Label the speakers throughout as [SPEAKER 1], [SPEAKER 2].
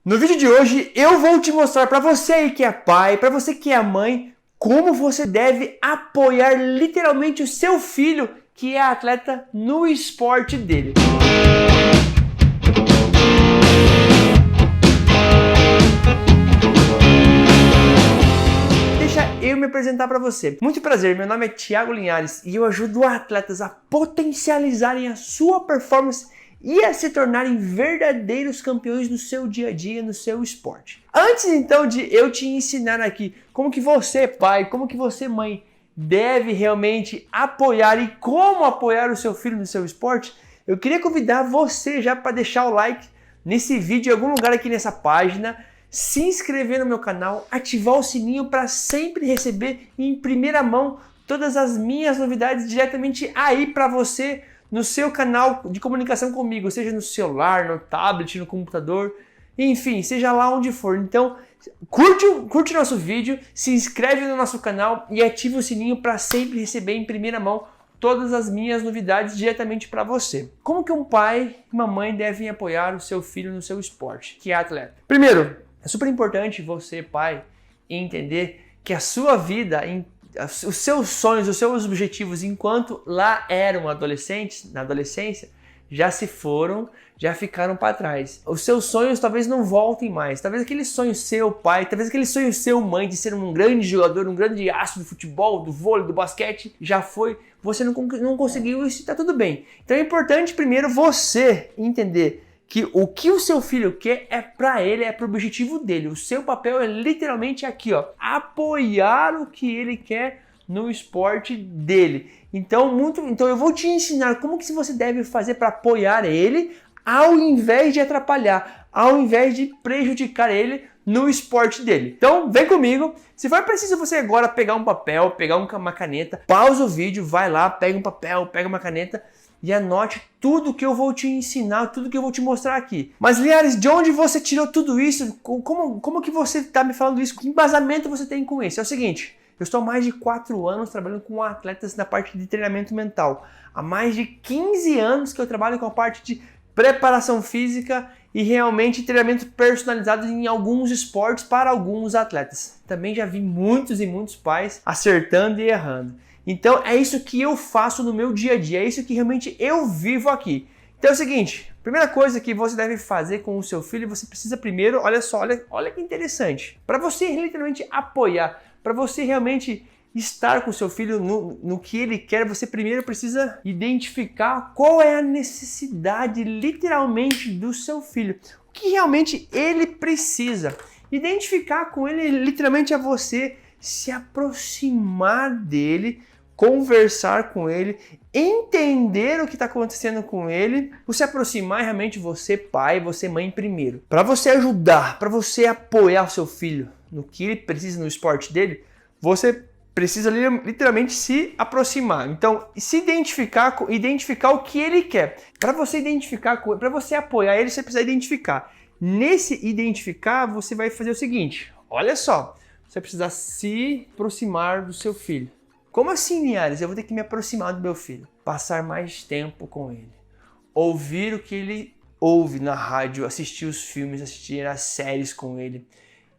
[SPEAKER 1] No vídeo de hoje eu vou te mostrar para você aí que é pai, para você que é mãe, como você deve apoiar literalmente o seu filho que é atleta no esporte dele. Deixa eu me apresentar para você. Muito prazer, meu nome é Thiago Linhares e eu ajudo atletas a potencializarem a sua performance e a se tornarem verdadeiros campeões no seu dia a dia, no seu esporte. Antes então de eu te ensinar aqui como que você, pai, como que você, mãe, deve realmente apoiar e como apoiar o seu filho no seu esporte, eu queria convidar você já para deixar o like nesse vídeo em algum lugar aqui nessa página, se inscrever no meu canal, ativar o sininho para sempre receber em primeira mão todas as minhas novidades diretamente aí para você, no seu canal de comunicação comigo, seja no celular, no tablet, no computador, enfim, seja lá onde for. Então, curte o nosso vídeo, se inscreve no nosso canal e ativa o sininho para sempre receber em primeira mão todas as minhas novidades diretamente para você. Como que um pai e uma mãe devem apoiar o seu filho no seu esporte, que é atleta? Primeiro, é super importante você, pai, entender que a sua vida, os seus sonhos, os seus objetivos enquanto lá eram adolescentes, na adolescência, já se foram, já ficaram para trás. Os seus sonhos talvez não voltem mais. Talvez aquele sonho seu, pai, talvez aquele sonho seu, mãe, de ser um grande jogador, um grande astro do futebol, do vôlei, do basquete, já foi. Você não conseguiu isso e está tudo bem. Então é importante primeiro você entender que o que o seu filho quer é para ele, é para o objetivo dele. O seu papel é literalmente aqui, ó, apoiar o que ele quer no esporte dele. Então eu vou te ensinar como que você deve fazer para apoiar ele, ao invés de atrapalhar, ao invés de prejudicar ele no esporte dele. Então vem comigo. Se for preciso você agora pegar um papel, pegar uma caneta, pausa o vídeo, vai lá, pega um papel, pega uma caneta e anote tudo que eu vou te ensinar, tudo que eu vou te mostrar aqui. Mas, Linhares, de onde você tirou tudo isso? Como que você está me falando isso? Que embasamento você tem com isso? É o seguinte, eu estou há mais de 4 anos trabalhando com atletas na parte de treinamento mental. Há mais de 15 anos que eu trabalho com a parte de preparação física e realmente treinamento personalizado em alguns esportes para alguns atletas. Também já vi muitos e muitos pais acertando e errando. Então é isso que eu faço no meu dia a dia, é isso que realmente eu vivo aqui. Então é o seguinte, primeira coisa que você deve fazer com o seu filho, você precisa primeiro, olha que interessante, para você literalmente apoiar, para você realmente estar com o seu filho no que ele quer, você primeiro precisa identificar qual é a necessidade literalmente do seu filho, o que realmente ele precisa. Identificar com ele literalmente é você se aproximar dele, conversar com ele, entender o que está acontecendo com ele, se aproximar realmente você pai, você mãe primeiro. Para você ajudar, para você apoiar o seu filho no que ele precisa no esporte dele, você precisa literalmente se aproximar. Então, se identificar o que ele quer. Para você identificar, para você apoiar ele, você precisa identificar. Nesse identificar, você vai fazer o seguinte, olha só, você precisa se aproximar do seu filho. Como assim, Linhares? Eu vou ter que me aproximar do meu filho. Passar mais tempo com ele. Ouvir o que ele ouve na rádio, assistir os filmes, assistir as séries com ele.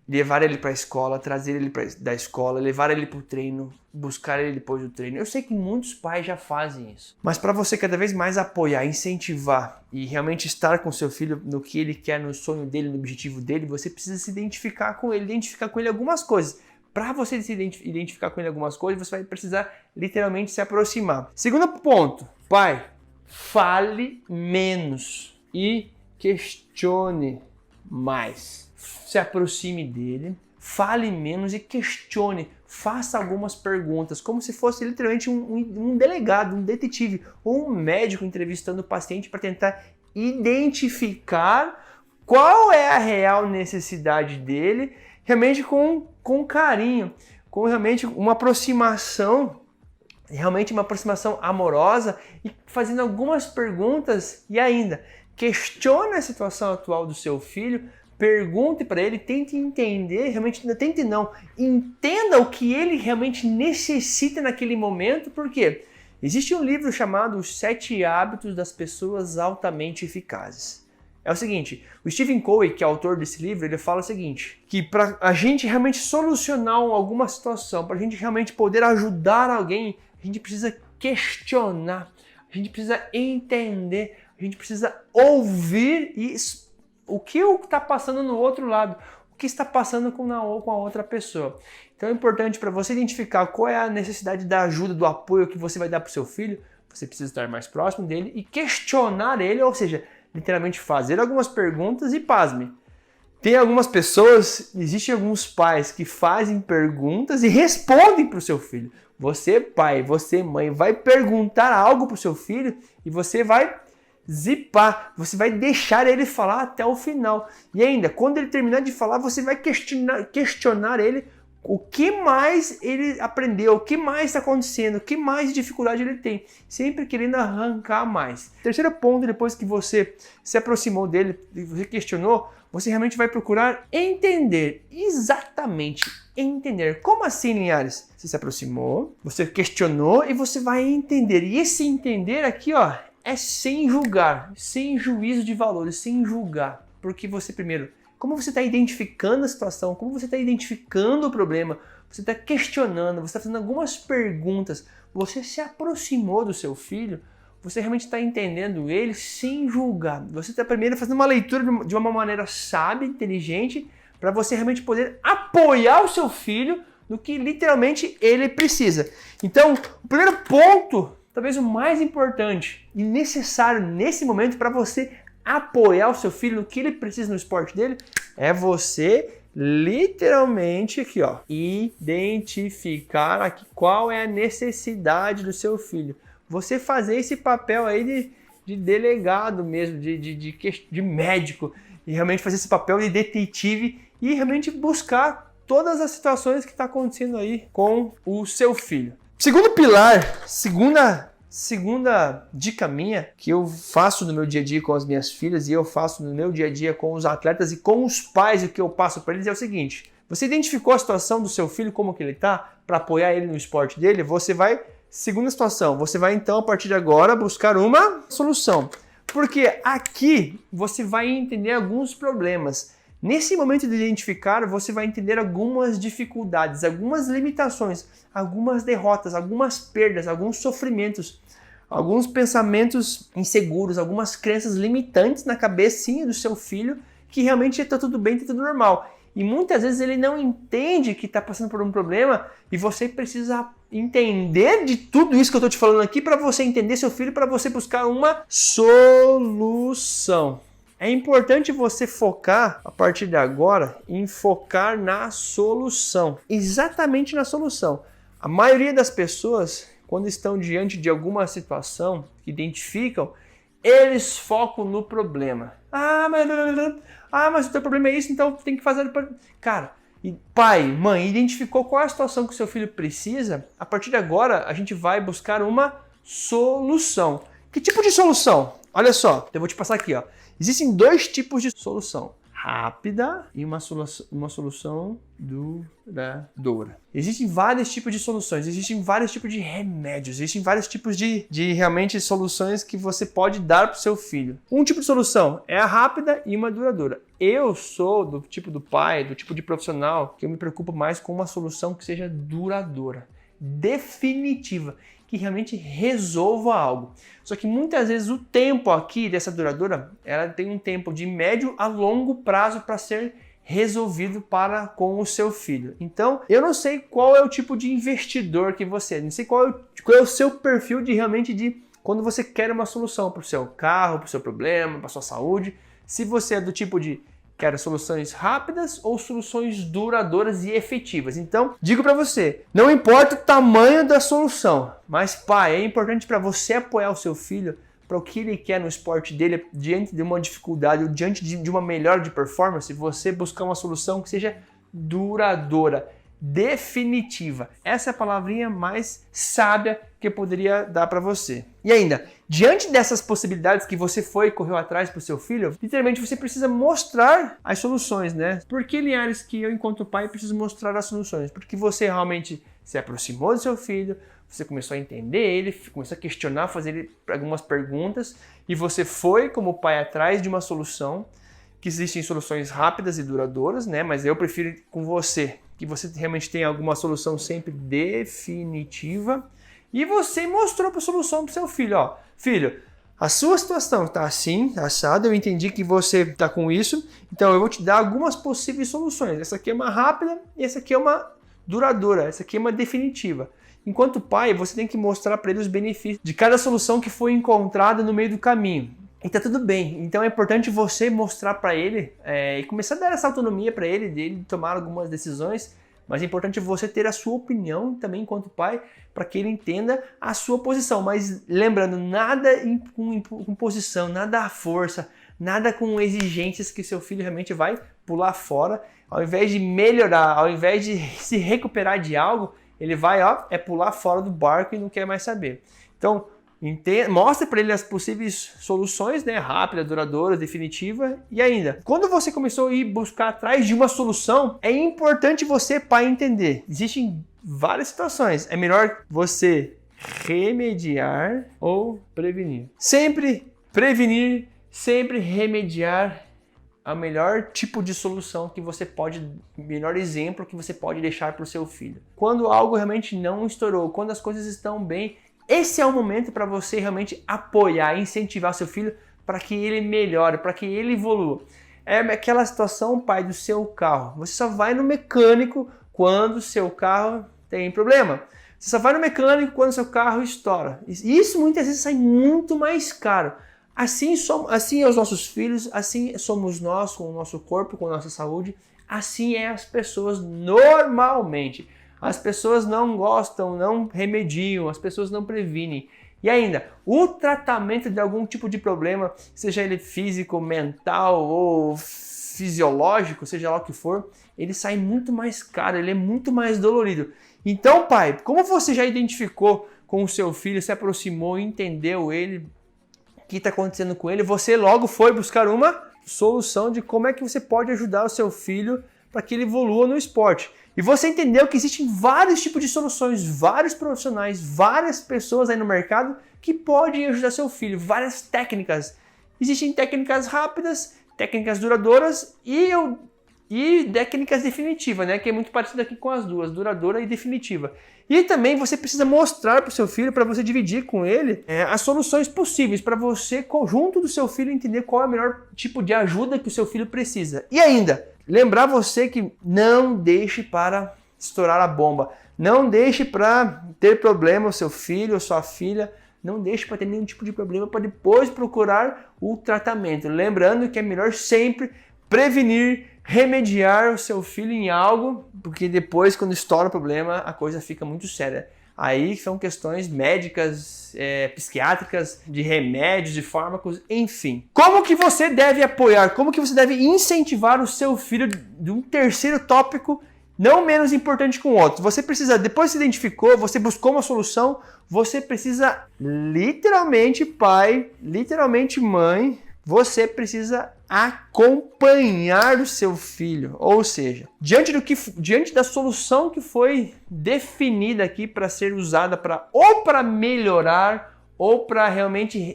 [SPEAKER 1] Levar ele para a escola, trazer ele da escola, levar ele para o treino, buscar ele depois do treino. Eu sei que muitos pais já fazem isso. Mas para você cada vez mais apoiar, incentivar e realmente estar com seu filho no que ele quer, no sonho dele, no objetivo dele, você precisa se identificar com ele algumas coisas. Para você se identificar com ele algumas coisas, você vai precisar literalmente se aproximar. Segundo ponto, pai, fale menos e questione mais. Se aproxime dele, fale menos e questione. Faça algumas perguntas, como se fosse literalmente um delegado, um detetive ou um médico entrevistando o paciente para tentar identificar qual é a real necessidade dele, realmente com carinho, com realmente uma aproximação amorosa e fazendo algumas perguntas e ainda questione a situação atual do seu filho, pergunte para ele, tente entender, entenda o que ele realmente necessita naquele momento, porque existe um livro chamado Os 7 Hábitos das Pessoas Altamente Eficazes. É o seguinte, o Stephen Covey, que é autor desse livro, ele fala o seguinte, que para a gente realmente solucionar alguma situação, para a gente realmente poder ajudar alguém, a gente precisa questionar, a gente precisa entender, a gente precisa ouvir o que está passando no outro lado, o que está passando com a outra pessoa. Então é importante para você identificar qual é a necessidade da ajuda, do apoio que você vai dar para o seu filho, você precisa estar mais próximo dele e questionar ele, ou seja, literalmente fazer algumas perguntas e pasme. Tem algumas pessoas, existem alguns pais que fazem perguntas e respondem para o seu filho. Você, pai, você, mãe, vai perguntar algo para o seu filho e você vai zipar, você vai deixar ele falar até o final. E ainda, quando ele terminar de falar, você vai questionar ele o que mais ele aprendeu, o que mais está acontecendo, o que mais dificuldade ele tem, sempre querendo arrancar mais. Terceiro ponto, depois que você se aproximou dele e você questionou, você realmente vai procurar entender, exatamente entender. Como assim, Linhares? Você se aproximou, você questionou e você vai entender. E esse entender aqui, ó, é sem julgar, sem juízo de valores, sem julgar. Porque você primeiro, como você está identificando a situação, como você está identificando o problema, você está questionando, você está fazendo algumas perguntas, você se aproximou do seu filho, você realmente está entendendo ele sem julgar. Você está primeiro fazendo uma leitura de uma maneira sábia, inteligente, para você realmente poder apoiar o seu filho no que literalmente ele precisa. Então, o primeiro ponto, talvez o mais importante e necessário nesse momento para você apoiar o seu filho no que ele precisa no esporte dele, é você literalmente aqui, ó, identificar aqui qual é a necessidade do seu filho. Você fazer esse papel aí de delegado mesmo, de médico, e realmente fazer esse papel de detetive e realmente buscar todas as situações que está acontecendo aí com o seu filho. Segundo pilar, segunda dica minha, que eu faço no meu dia a dia com as minhas filhas e eu faço no meu dia a dia com os atletas e com os pais, o que eu passo para eles é o seguinte: você identificou a situação do seu filho, como que ele está, para apoiar ele no esporte dele, segunda situação, você vai então a partir de agora buscar uma solução. Porque aqui você vai entender alguns problemas. Nesse momento de identificar, você vai entender algumas dificuldades, algumas limitações, algumas derrotas, algumas perdas, alguns sofrimentos, alguns pensamentos inseguros, algumas crenças limitantes na cabecinha do seu filho, que realmente está tudo bem, está tudo normal. E muitas vezes ele não entende que está passando por um problema e você precisa entender de tudo isso que eu estou te falando aqui para você entender seu filho, para você buscar uma solução. É importante você focar, a partir de agora, em focar na solução. Exatamente na solução. A maioria das pessoas, quando estão diante de alguma situação que identificam, eles focam no problema. Mas o teu problema é isso, então tem que fazer... Cara, pai, mãe, identificou qual é a situação que o seu filho precisa, a partir de agora a gente vai buscar uma solução. Que tipo de solução? Olha só, eu vou te passar aqui, ó. Existem dois tipos de solução: rápida e uma solução duradoura. Existem vários tipos de soluções, existem vários tipos de remédios, existem vários tipos de realmente soluções que você pode dar para o seu filho. Um tipo de solução é a rápida e uma duradoura. Eu sou do tipo do pai, do tipo de profissional que eu me preocupo mais com uma solução que seja duradoura, definitiva, que realmente resolva algo. Só que muitas vezes o tempo aqui dessa duradoura, ela tem um tempo de médio a longo prazo para ser resolvido com o seu filho. Então, eu não sei qual é o tipo de investidor que você é, não sei qual é o seu perfil quando você quer uma solução para o seu carro, para o seu problema, para a sua saúde. Se você é do tipo de quero soluções rápidas ou soluções duradouras e efetivas. Então, digo para você, não importa o tamanho da solução, mas pai, é importante para você apoiar o seu filho para o que ele quer no esporte dele, diante de uma dificuldade ou diante de uma melhora de performance, você buscar uma solução que seja duradoura, definitiva. Essa é a palavrinha mais sábia que eu poderia dar para você. E ainda, diante dessas possibilidades que você correu atrás para o seu filho, literalmente você precisa mostrar as soluções, né? Por que, Linhares, que eu, enquanto pai, preciso mostrar as soluções? Porque você realmente se aproximou do seu filho, você começou a entender ele, começou a questionar, fazer ele algumas perguntas, e você foi, como pai, atrás de uma solução, que existem soluções rápidas e duradouras, né? Mas eu prefiro com você, que você realmente tenha alguma solução sempre definitiva, e você mostrou a solução para o seu filho, ó, filho, a sua situação está assim, assado, eu entendi que você está com isso, então eu vou te dar algumas possíveis soluções. Essa aqui é uma rápida e essa aqui é uma duradoura, essa aqui é uma definitiva. Enquanto pai, você tem que mostrar para ele os benefícios de cada solução que foi encontrada no meio do caminho. E tá tudo bem, então é importante você mostrar para ele e começar a dar essa autonomia para ele, dele tomar algumas decisões, mas é importante você ter a sua opinião também enquanto pai, para que ele entenda a sua posição. Mas lembrando, nada com posição, nada à força, nada com exigências que seu filho realmente vai pular fora. Ao invés de melhorar, ao invés de se recuperar de algo, ele vai pular fora do barco e não quer mais saber. Então, mostre para ele as possíveis soluções, né? Rápida, duradoura, definitiva. E ainda, quando você começou a ir buscar atrás de uma solução, é importante você, pai, entender. Existem várias situações. É melhor você remediar ou prevenir. Sempre prevenir, sempre remediar é o melhor tipo de solução que você pode, melhor exemplo que você pode deixar para o seu filho. Quando algo realmente não estourou, quando as coisas estão bem, esse é o momento para você realmente apoiar, incentivar seu filho para que ele melhore, para que ele evolua. É aquela situação, pai, do seu carro. Você só vai no mecânico quando o seu carro tem problema. Você só vai no mecânico quando o seu carro estoura. Isso muitas vezes sai muito mais caro. Assim é os nossos filhos, assim somos nós com o nosso corpo, com a nossa saúde. Assim é as pessoas normalmente. As pessoas não gostam, não remediam, as pessoas não previnem. E ainda, o tratamento de algum tipo de problema, seja ele físico, mental ou fisiológico, seja lá o que for, ele sai muito mais caro, ele é muito mais dolorido. Então, pai, como você já identificou com o seu filho, se aproximou, entendeu ele, o que está acontecendo com ele, você logo foi buscar uma solução de como é que você pode ajudar o seu filho para que ele evolua no esporte. E você entendeu que existem vários tipos de soluções, vários profissionais, várias pessoas aí no mercado que podem ajudar seu filho, várias técnicas. Existem técnicas rápidas, técnicas duradouras e técnicas definitivas, né? Que é muito parecido aqui com as duas, duradoura e definitiva. E também você precisa mostrar para o seu filho, para você dividir com ele as soluções possíveis, para você, junto do seu filho, entender qual é o melhor tipo de ajuda que o seu filho precisa. E ainda, lembrar você que não deixe para estourar a bomba. Não deixe para ter problema o seu filho ou sua filha. Não deixe para ter nenhum tipo de problema para depois procurar o tratamento. Lembrando que é melhor sempre prevenir, remediar o seu filho em algo, porque depois, quando estoura o problema, a coisa fica muito séria. Aí são questões médicas, psiquiátricas, de remédios, de fármacos, enfim. Como que você deve apoiar, como que você deve incentivar o seu filho de um terceiro tópico, não menos importante que o outro? Você precisa, depois que se identificou, você buscou uma solução, você precisa literalmente, pai, literalmente, mãe, você precisa acompanhar o seu filho, ou seja, diante da solução que foi definida aqui para ser usada para melhorar ou para realmente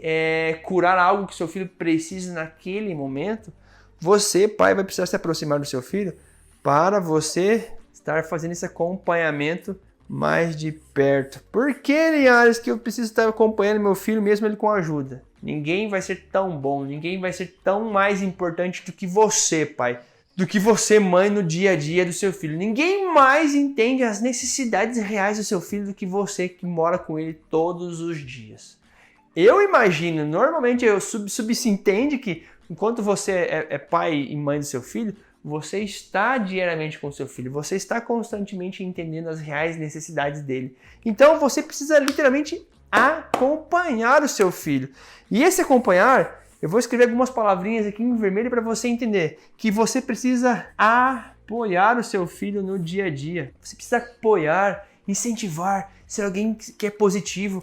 [SPEAKER 1] curar algo que seu filho precisa naquele momento, você, pai, vai precisar se aproximar do seu filho para você estar fazendo esse acompanhamento mais de perto. Por que, Linhares, que eu preciso estar acompanhando meu filho mesmo ele com ajuda? Ninguém vai ser tão bom, ninguém vai ser tão mais importante do que você, pai, do que você, mãe, no dia a dia do seu filho. Ninguém mais entende as necessidades reais do seu filho do que você que mora com ele todos os dias. Eu imagino, normalmente eu subentende que enquanto você é pai e mãe do seu filho, você está diariamente com o seu filho, você está constantemente entendendo as reais necessidades dele. Então você precisa literalmente acompanhar o seu filho. E esse acompanhar, eu vou escrever algumas palavrinhas aqui em vermelho para você entender que você precisa apoiar o seu filho no dia a dia. Você precisa apoiar, incentivar, ser alguém que é positivo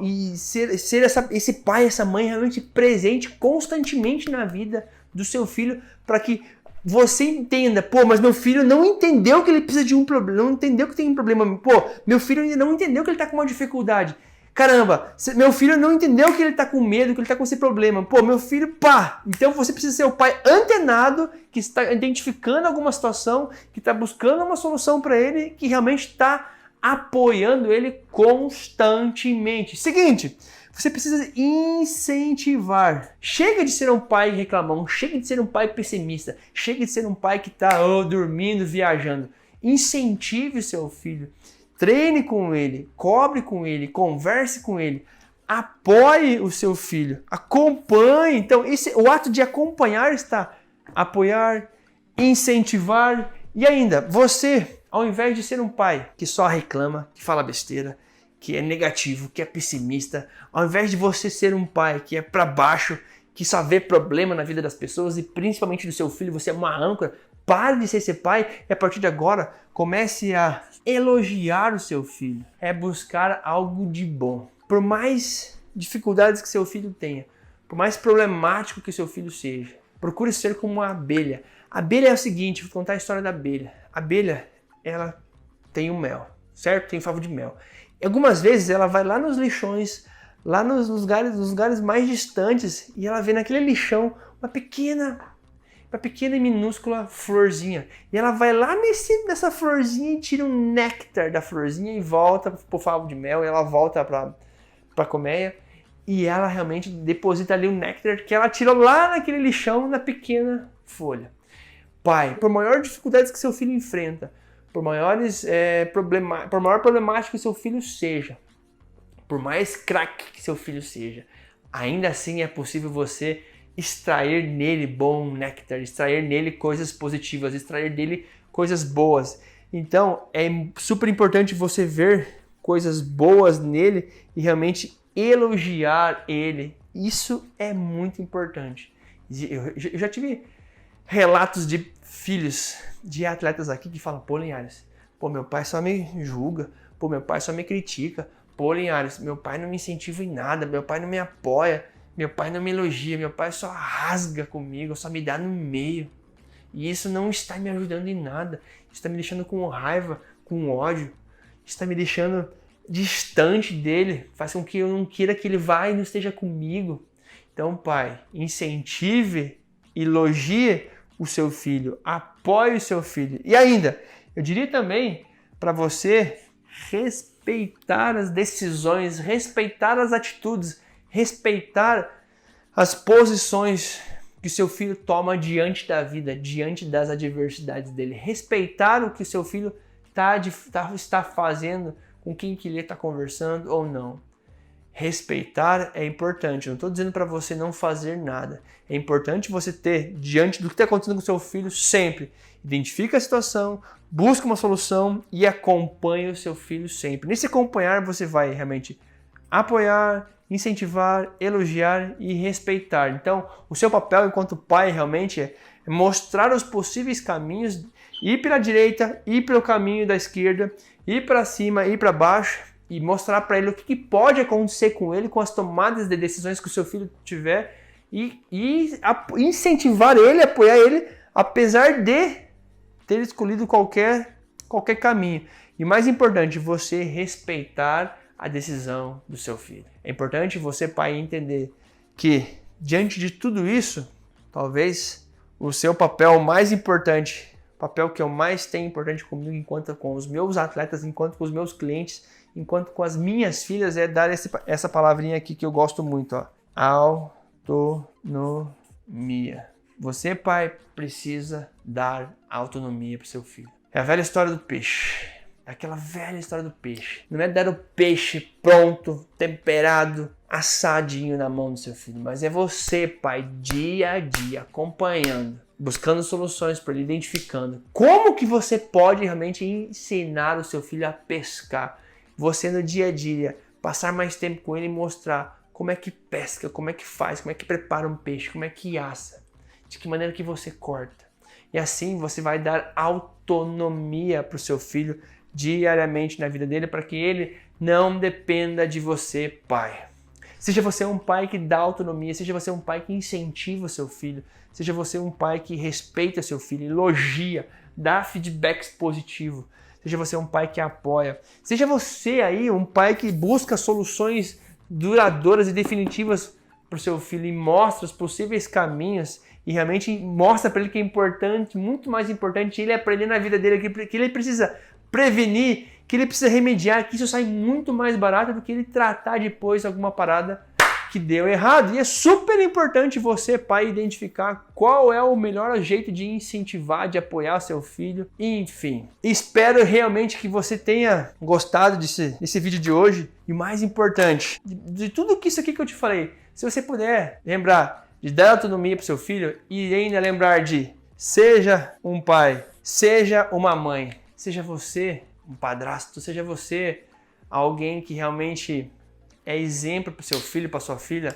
[SPEAKER 1] e ser esse pai, essa mãe realmente presente constantemente na vida do seu filho para que você entenda, pô, mas meu filho não entendeu que ele precisa de um problema, não entendeu que tem um problema, pô, meu filho ainda não entendeu que ele tá com uma dificuldade. Caramba, meu filho não entendeu que ele tá com medo, que ele tá com esse problema. Pô, meu filho, pá! Então você precisa ser o pai antenado, que está identificando alguma situação, que está buscando uma solução para ele, que realmente está apoiando ele constantemente. Seguinte, você precisa incentivar. Chega de ser um pai reclamão, chega de ser um pai pessimista, chega de ser um pai que está dormindo, viajando. Incentive o seu filho. Treine com ele, cobre com ele, converse com ele, apoie o seu filho, acompanhe. Então, o ato de acompanhar está apoiar, incentivar e ainda, você, ao invés de ser um pai que só reclama, que fala besteira, que é negativo, que é pessimista, ao invés de você ser um pai que é para baixo, que só vê problema na vida das pessoas e principalmente do seu filho, você é uma âncora. Pare de ser esse pai e a partir de agora comece a elogiar o seu filho. É buscar algo de bom. Por mais dificuldades que seu filho tenha, por mais problemático que seu filho seja, procure ser como uma abelha. A abelha é o seguinte, vou contar a história da abelha. A abelha, ela tem o mel, certo? Tem o favo de mel. E algumas vezes ela vai lá nos lixões, lá nos lugares mais distantes e ela vê naquele lixão uma pequena e minúscula florzinha. E ela vai lá nessa florzinha e tira um néctar da florzinha e volta pro favo de mel. E ela volta pra colmeia. E ela realmente deposita ali o néctar que ela tirou lá naquele lixão, na pequena folha. Pai, por maiores dificuldades que seu filho enfrenta, por maior problemático que seu filho seja, por mais craque que seu filho seja, ainda assim é possível você extrair nele bom néctar, extrair nele coisas positivas, extrair dele coisas boas. Então é super importante você ver coisas boas nele e realmente elogiar ele. Isso é muito importante. Eu já tive relatos de filhos de atletas aqui que falam: pô, Linhares, pô, meu pai só me julga, pô, meu pai só me critica, pô, Linhares, meu pai não me incentiva em nada, meu pai não me apoia, meu pai não me elogia, meu pai só rasga comigo, só me dá no meio. E isso não está me ajudando em nada. Isso está me deixando com raiva, com ódio. Isso está me deixando distante dele. Faz com que eu não queira que ele vá e não esteja comigo. Então, pai, incentive, elogie o seu filho, apoie o seu filho. E ainda, eu diria também para você respeitar as decisões, respeitar as atitudes, respeitar as posições que o seu filho toma diante da vida, diante das adversidades dele. Respeitar o que o seu filho está fazendo, com quem que ele está conversando ou não. Respeitar é importante. Não estou dizendo para você não fazer nada. É importante você ter, diante do que está acontecendo com o seu filho, sempre identifica a situação, busca uma solução e acompanhe o seu filho sempre. Nesse acompanhar, você vai realmente apoiar, incentivar, elogiar e respeitar. Então, o seu papel enquanto pai realmente é mostrar os possíveis caminhos, ir pela direita, ir pelo caminho da esquerda, ir para cima, ir para baixo e mostrar para ele o que pode acontecer com ele, com as tomadas de decisões que o seu filho tiver e incentivar ele, apoiar ele, apesar de ter escolhido qualquer caminho. E mais importante, você respeitar a decisão do seu filho. É importante você, pai, entender que, diante de tudo isso, talvez o seu papel mais importante, o papel que eu mais tenho importante comigo, enquanto com os meus atletas, enquanto com os meus clientes, enquanto com as minhas filhas, é dar essa palavrinha aqui que eu gosto muito, ó. Autonomia. Você, pai, precisa dar autonomia para o seu filho. É a velha história do peixe. É aquela velha história do peixe. Não é dar o peixe pronto, temperado, assadinho na mão do seu filho, mas é você, pai, dia a dia, acompanhando, buscando soluções para ele, identificando como que você pode realmente ensinar o seu filho a pescar. Você no dia a dia, passar mais tempo com ele e mostrar como é que pesca, como é que faz, como é que prepara um peixe, como é que assa, de que maneira que você corta. E assim você vai dar autonomia para o seu filho diariamente na vida dele, para que ele não dependa de você, pai. Seja você um pai que dá autonomia, seja você um pai que incentiva o seu filho, seja você um pai que respeita seu filho, elogia, dá feedbacks positivos, seja você um pai que apoia, seja você aí um pai que busca soluções duradouras e definitivas para o seu filho e mostra os possíveis caminhos e realmente mostra para ele que é importante, muito mais importante ele aprender na vida dele que ele precisa prevenir, que ele precisa remediar, que isso sai muito mais barato do que ele tratar depois alguma parada que deu errado. E é super importante você, pai, identificar qual é o melhor jeito de incentivar, de apoiar seu filho. Enfim, espero realmente que você tenha gostado desse vídeo de hoje. E mais importante, de tudo isso aqui que eu te falei, se você puder lembrar de dar autonomia para o seu filho e ainda lembrar de seja um pai, seja uma mãe, seja você um padrasto, seja você alguém que realmente é exemplo para o seu filho, para sua filha.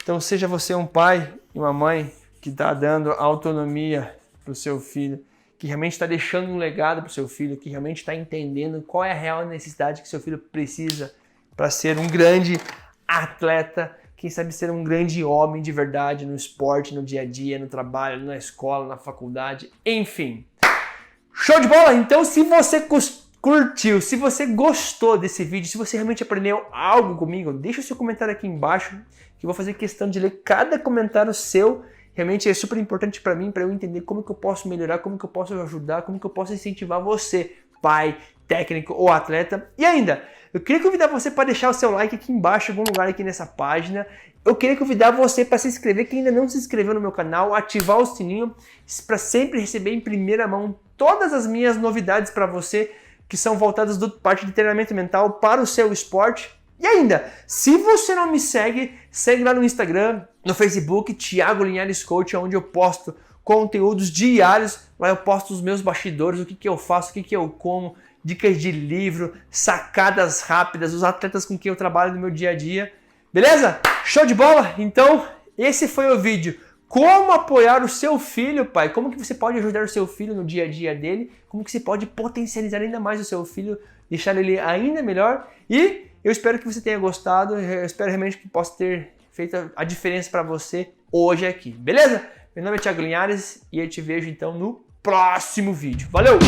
[SPEAKER 1] Então seja você um pai e uma mãe que está dando autonomia para o seu filho, que realmente está deixando um legado para o seu filho, que realmente está entendendo qual é a real necessidade que seu filho precisa para ser um grande atleta, quem sabe ser um grande homem de verdade no esporte, no dia a dia, no trabalho, na escola, na faculdade, enfim. Show de bola? Então se você curtiu, se você gostou desse vídeo, se você realmente aprendeu algo comigo, deixa o seu comentário aqui embaixo, que eu vou fazer questão de ler cada comentário seu. Realmente é super importante para mim, para eu entender como que eu posso melhorar, como que eu posso ajudar, como que eu posso incentivar você, pai, técnico ou atleta. E ainda, eu queria convidar você para deixar o seu like aqui embaixo, em algum lugar aqui nessa página. Eu queria convidar você para se inscrever, quem ainda não se inscreveu no meu canal, ativar o sininho para sempre receber em primeira mão todas as minhas novidades para você, que são voltadas da parte de treinamento mental para o seu esporte. E ainda, se você não me segue, segue lá no Instagram, no Facebook, Thiago Linhares Coach, onde eu posto conteúdos diários. Lá eu posto os meus bastidores, o que eu faço, o que eu como, dicas de livro, sacadas rápidas, os atletas com quem eu trabalho no meu dia a dia. Beleza? Show de bola? Então, esse foi o vídeo. Como apoiar o seu filho, pai? Como que você pode ajudar o seu filho no dia a dia dele? Como que você pode potencializar ainda mais o seu filho, deixar ele ainda melhor? E eu espero que você tenha gostado, eu espero realmente que possa ter feito a diferença para você hoje aqui, beleza? Meu nome é Thiago Linhares e eu te vejo então no próximo vídeo. Valeu!